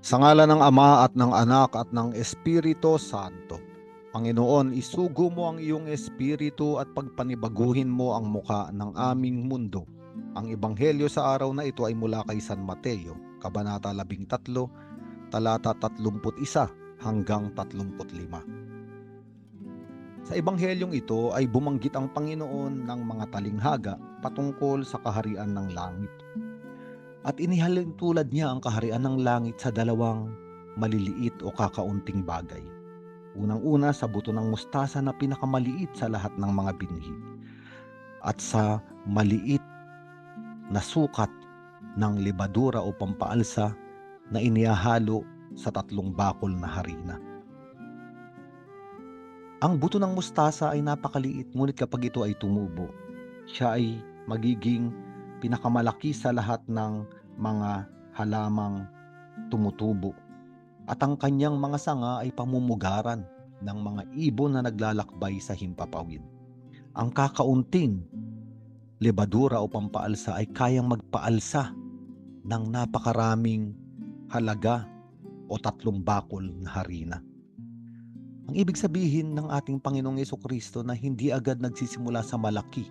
Sa ngalan ng Ama at ng Anak at ng Espiritu Santo. Panginoon, isugo mo ang iyong espiritu at pagpanibaguhin mo ang muka ng aming mundo. Ang ebanghelyo sa araw na ito ay mula kay San Mateo, Kabanata 13, talata 31 hanggang 35. Sa ebanghelyong ito ay bumanggit ang Panginoon ng mga talinghaga patungkol sa kaharian ng langit. At inihalin tulad niya ang kaharian ng langit sa dalawang maliliit o kakaunting bagay. Unang-una sa buto ng mustasa na pinakamaliit sa lahat ng mga binhi, at sa maliit na sukat ng lebadura o pampaalsa na inihahalo sa 3 bakol na harina. Ang buto ng mustasa ay napakaliit, ngunit kapag ito ay tumubo, siya ay magiging pinakamalaki sa lahat ng mga halamang tumutubo. At ang kanyang mga sanga ay pamumugaran ng mga ibon na naglalakbay sa himpapawid. Ang kakaunting lebadura o pampaalsa ay kayang magpaalsa ng napakaraming halaga o 3 bakol na harina. Ang ibig sabihin ng ating Panginoong Jesucristo na hindi agad nagsisimula sa malaki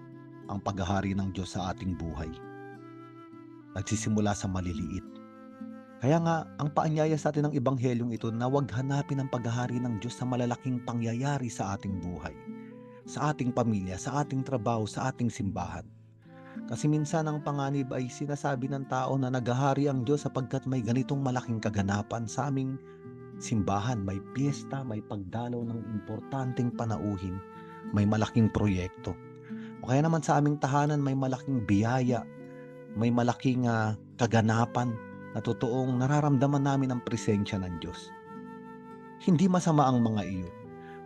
ang paghahari ng Diyos sa ating buhay. Nagsisimula sa maliliit. Kaya nga, ang paanyaya sa atin ng ebanghelyong ito na huwag hanapin ang paghahari ng Diyos sa malalaking pangyayari sa ating buhay, sa ating pamilya, sa ating trabaho, sa ating simbahan. Kasi minsan ang panganib ay sinasabi ng tao na naghahari ang Diyos sapagkat may ganitong malaking kaganapan sa aming simbahan. May piyesta, may pagdalaw ng importanteng panauhin, may malaking proyekto. O kaya naman sa aming tahanan may malaking biyaya, may malaking kaganapan na totoong nararamdaman namin ang presensya ng Diyos. Hindi masama ang mga iyo,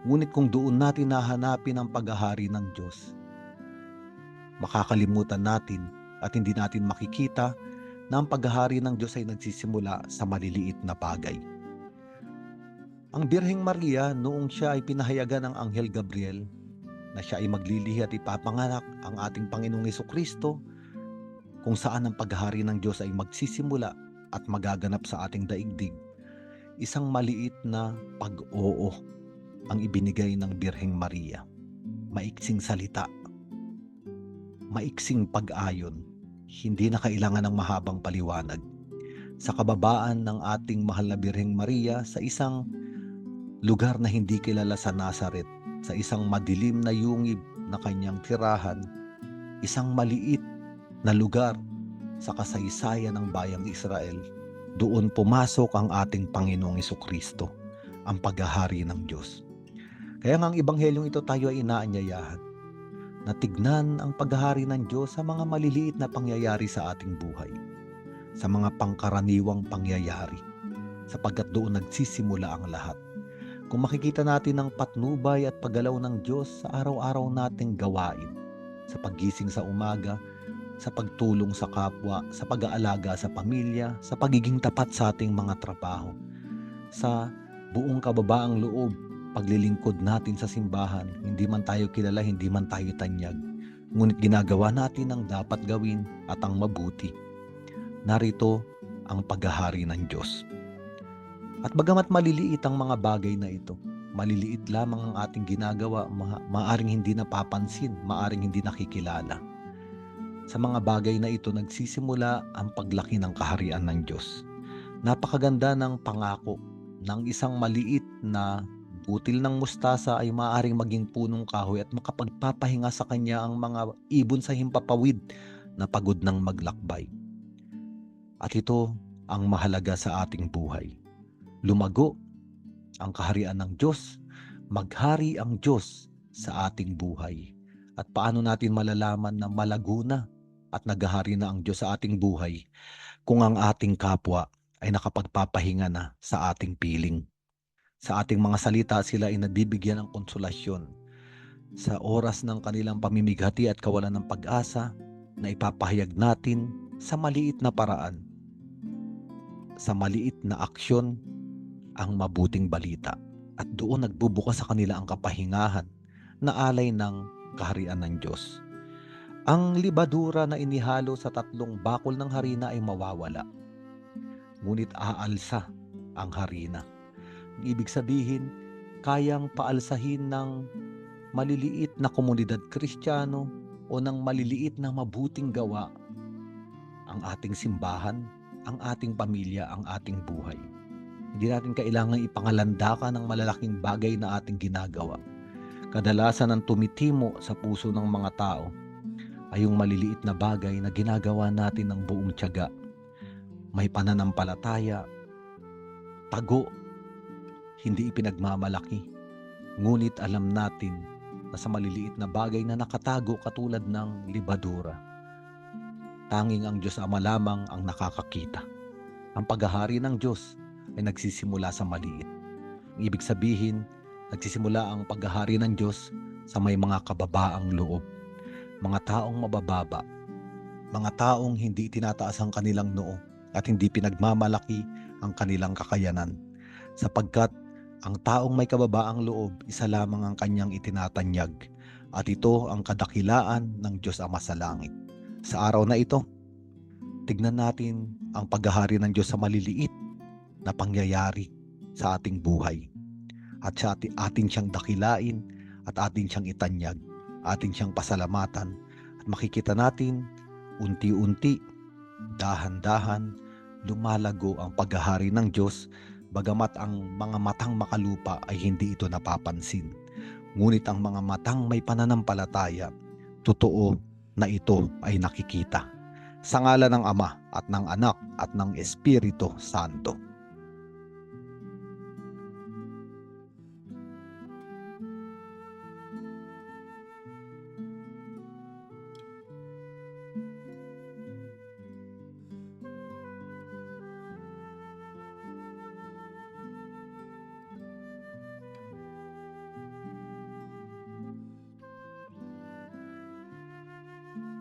ngunit kung doon natin nahanapin ang paghahari ng Diyos, makakalimutan natin at hindi natin makikita na ang paghahari ng Diyos ay nagsisimula sa maliliit na bagay. Ang Birheng Maria, noong siya ay pinahayagan ng Anghel Gabriel na siya ay maglilihi at ipapanganak ang ating Panginoong Jesucristo, kung saan ang paghahari ng Diyos ay magsisimula at magaganap sa ating daigdig, isang maliit na pag-oo ang ibinigay ng Birheng Maria. Maiksing salita, maiksing pag-ayon, hindi na kailangan ng mahabang paliwanag. Sa kababaan ng ating mahal na Birheng Maria sa isang lugar na hindi kilala sa Nazaret, sa isang madilim na yungib na kanyang tirahan, isang maliit na lugar sa kasaysayan ng bayang Israel, doon pumasok ang ating Panginoong Jesucristo, ang paghahari ng Diyos. Kaya nga ang ebanghelyong ito tayo ay inaanyayahan na tignan ang paghahari ng Diyos sa mga maliliit na pangyayari sa ating buhay, sa mga pangkaraniwang pangyayari, sapagkat doon nagsisimula ang lahat. Kung makikita natin ang patnubay at paggalaw ng Diyos sa araw-araw nating gawain, sa paggising sa umaga, sa pagtulong sa kapwa, sa pag-aalaga sa pamilya, sa pagiging tapat sa ating mga trabaho, sa buong kababaang loob, paglilingkod natin sa simbahan, hindi man tayo kilala, hindi man tayo tanyag, ngunit ginagawa natin ang dapat gawin at ang mabuti. Narito ang paghahari ng Diyos. At bagamat maliliit ang mga bagay na ito, maliliit lamang ang ating ginagawa, maaring hindi napapansin, maaring hindi nakikilala. Sa mga bagay na ito nagsisimula ang paglaki ng kaharian ng Diyos. Napakaganda ng pangako ng isang maliit na butil ng mustasa ay maaaring maging punong kahoy at makapagpapahinga sa kanya ang mga ibon sa himpapawid na pagod ng maglakbay. At ito ang mahalaga sa ating buhay. Lumago ang kaharian ng Diyos, maghari ang Diyos sa ating buhay. At paano natin malalaman na malago na at naghahari na ang Diyos sa ating buhay kung ang ating kapwa ay nakapagpapahinga na sa ating piling. Sa ating mga salita sila ay nabibigyan ng konsolasyon. Sa oras ng kanilang pamimighati at kawalan ng pag-asa, na ipapahayag natin sa maliit na paraan, sa maliit na aksyon, ang mabuting balita. At doon nagbubukas sa kanila ang kapahingahan na alay ng kaharian ng Diyos. Ang libadura na inihalo sa 3 bakol ng harina ay mawawala, ngunit aalsa ang harina. Ibig sabihin, kayang paalsahin ng maliliit na komunidad Kristiyano o ng maliliit na mabuting gawa ang ating simbahan, ang ating pamilya, ang ating buhay. Hindi natin kailangang ipangalandakan ng malalaking bagay na ating ginagawa. Kadalasan ang tumitimo sa puso ng mga tao ay yung maliliit na bagay na ginagawa natin ng buong tiyaga. May pananampalataya, tago, hindi ipinagmamalaki. Ngunit alam natin na sa maliliit na bagay na nakatago katulad ng libadura, tanging ang Diyos Ama lamang ang nakakakita. Ang paghahari ng Diyos ay nagsisimula sa maliit. Ibig sabihin, nagsisimula ang paghahari ng Diyos sa may mga kababaang loob. Mga taong mabababa, mga taong hindi tinataas ang kanilang noo at hindi pinagmamalaki ang kanilang kakayanan. Sapagkat ang taong may kababaang loob, isa lamang ang kanyang itinatanyag, at ito ang kadakilaan ng Diyos Ama sa langit. Sa araw na ito, tignan natin ang paghahari ng Diyos sa maliliit na pangyayari sa ating buhay. At sa atin siyang dakilain at atin siyang itanyag, atin siyang pasalamatan, at makikita natin unti-unti, dahan-dahan, lumalago ang paghahari ng Diyos, bagamat ang mga matang makalupa ay hindi ito napapansin. Ngunit ang mga matang may pananampalataya, totoo na ito ay nakikita. Sa ngalan ng Ama at ng Anak at ng Espiritu Santo.